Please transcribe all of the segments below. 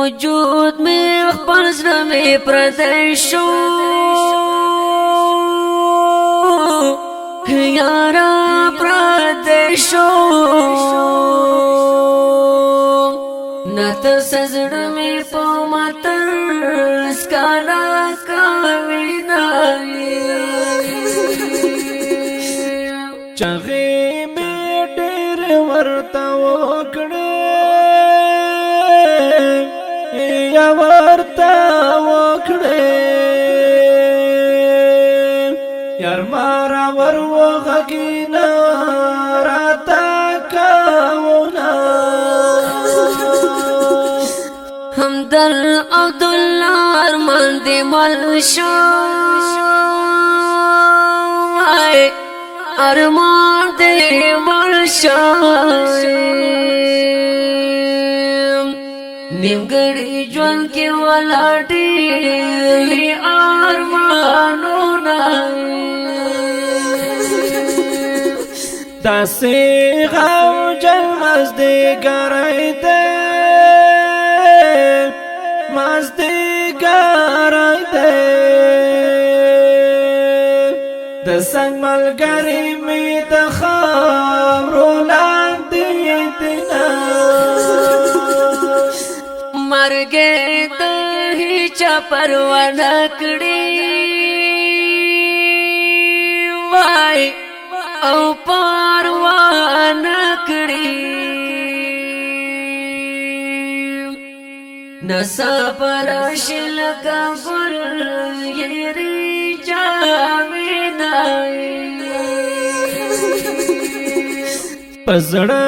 وجود می خپل زړه می پردی شو یارا پردی شو نته زړه می په ماتر سکالا کوي چغې مې ډېر ورته وکړې یا ورته وکړې یار مارا ور وغږینا راته کوونه همدر عبدالله ارمان دې مل شو ارمان دې مل شو نیمګړي ژوند کې ولاړې ارمانونه داسې غوجل مازدیګری دی مازدیګری دی د څنګ ملګری مې د خاورو لاندې دینا مرګ د هیچا پروا نه کړی وای او پروا نه کړی نصبر شل کفر یری جامینا پزړه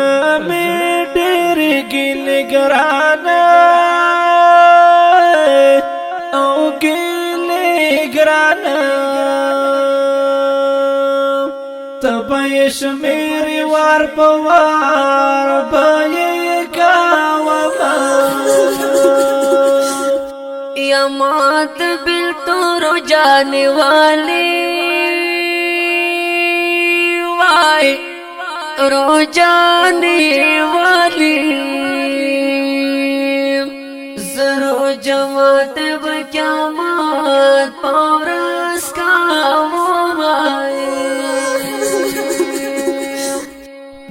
مې ډېر ګیلې ګرانه او ګیلې ګرانه تبې شمېرې وار په وار به کاوما یا مات بالتور جانے والے وای رو جانے والی زرو جماعت بقیامات پورس کا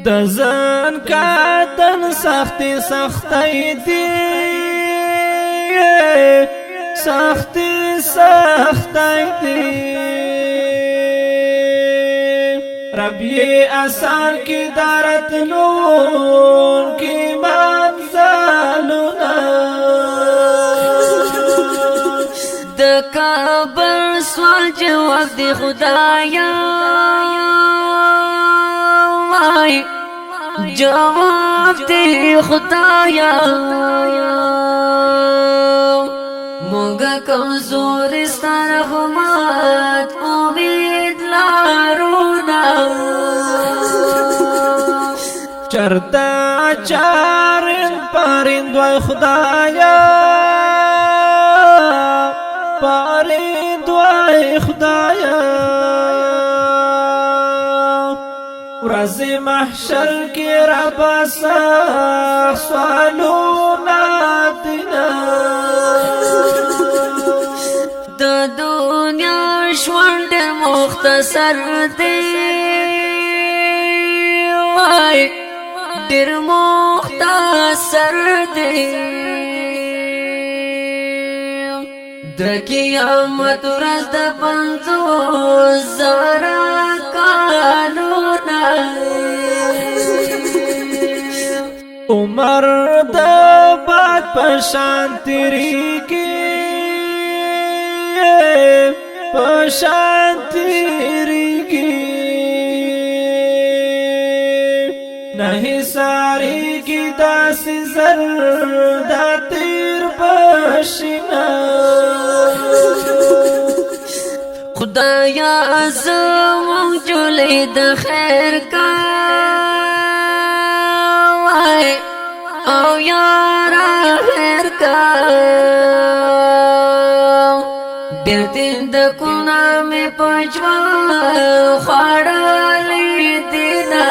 د ځان کاتن سختي سختي دي سختي سختي دي رب یہ آسان کی دارت نون کی منزلنا د کابر سوال جواب دی خدایا وای جواب دی خدایا موږ کمزور ستاره رحمت امید لارونه چرتا چارن پرندوی خدایا پرندوی خدایا ورځ محشر کې رب سوالونه دینا د دنیا ژوند مختصر دی وای ډېر مختصر دی د قیامت ورځ د 50,000 کالونه عمر د باد پشان تیریږي پشان تیریږي نہیں ساری کی داسی زر دا تیر پشنا خدایا زمون جولی د خیر کا وای او یارا خیر کا ډېر دین د کونه مې پجوال خړلې دینا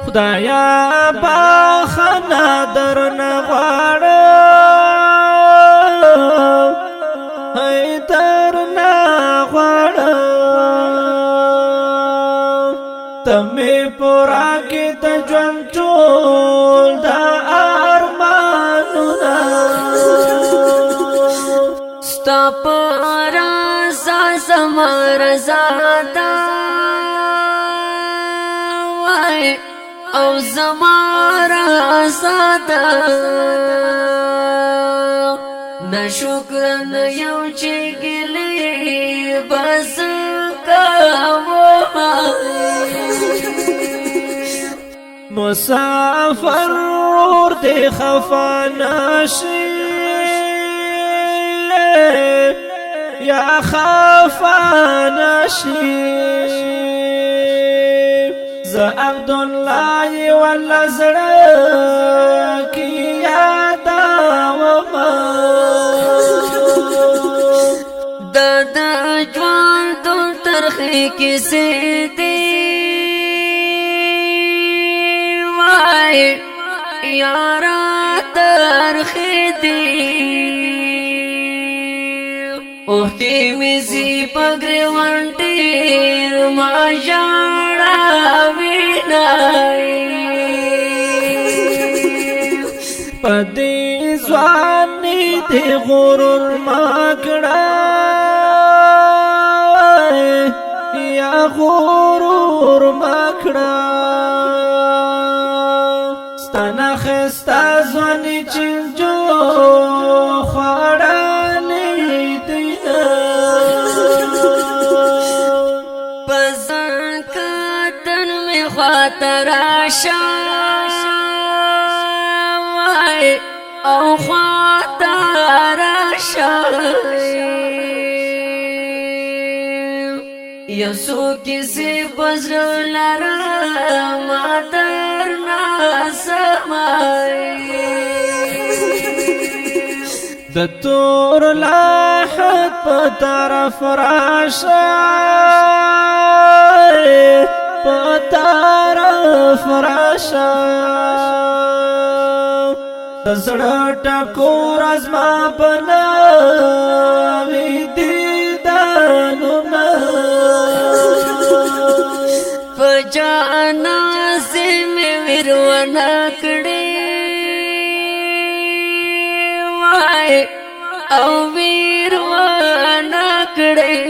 خدایا باخن درنا غواړم هی درنا غواړم ته مې پورا کې د ژوند ټول د ارمانونه ستا په رضا زما رضا ده وای او زما رضا ده نه شکر نه یو چې ګلې بس کوم مسافر ور دې خفا نشي یا خفا نشي ز عبدالله والله زړه کی یاد وما د ژوند ترخې کیسې دي وای یارا ترخې دي اوهتی میزی پگریوان ډیر ما ژړا وینای پدې ځواني دې غرور ما کړه یا غرور ما کړه ستنه خستا ځواني چې جو تراشا وای او خاطراشا یسو کسی بزر لرا مادر ناسمای د تور لاحت په طرف راشا طرف راشا د زړه ټکور ازما بناوي دیدانونه فجانا سے میں وروانا کړي وای او وروانا کړي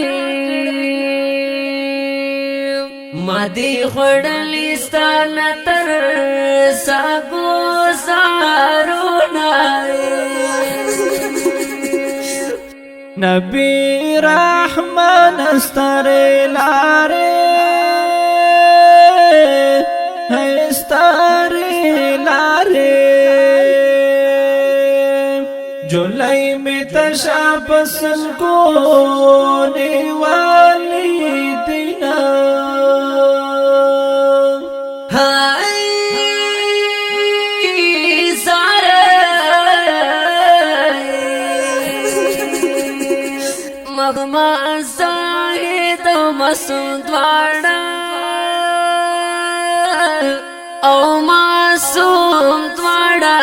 مادي خړلې ستانه تر ساګو سارونه نبی رحمان استاره لاره استاره لاره جولای می تشابسن کو نیوالی دینا مغما زاهد مسعود واړه او معصوم واړه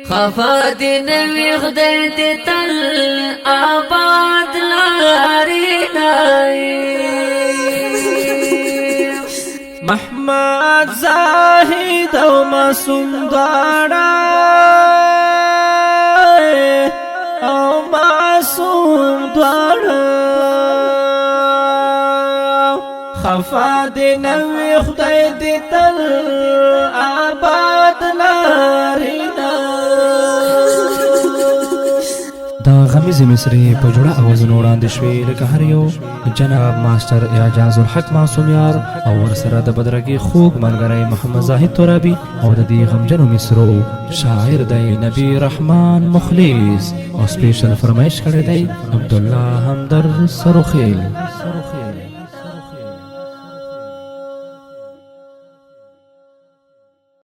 خفا دې نوي خدای دې تل آباد لاري محمد زاهد او معصوم دواړه او معصوم دواړه خفا دې نوي خدای دې تل آباد لاري دا غمیز مصری په جوړه اوازونو وړاندې شوې لکه هر یو جناب ماستر اعجاز الحق معصوم یار او ورسره د بدرګي خوږ ملګری محمد زاهد ترابي او د دې غمجنو مصرو شاعر دی نبی رحمان مخلص او سپیشل فرمایش کړی دی عبدالله همدرد سروخیل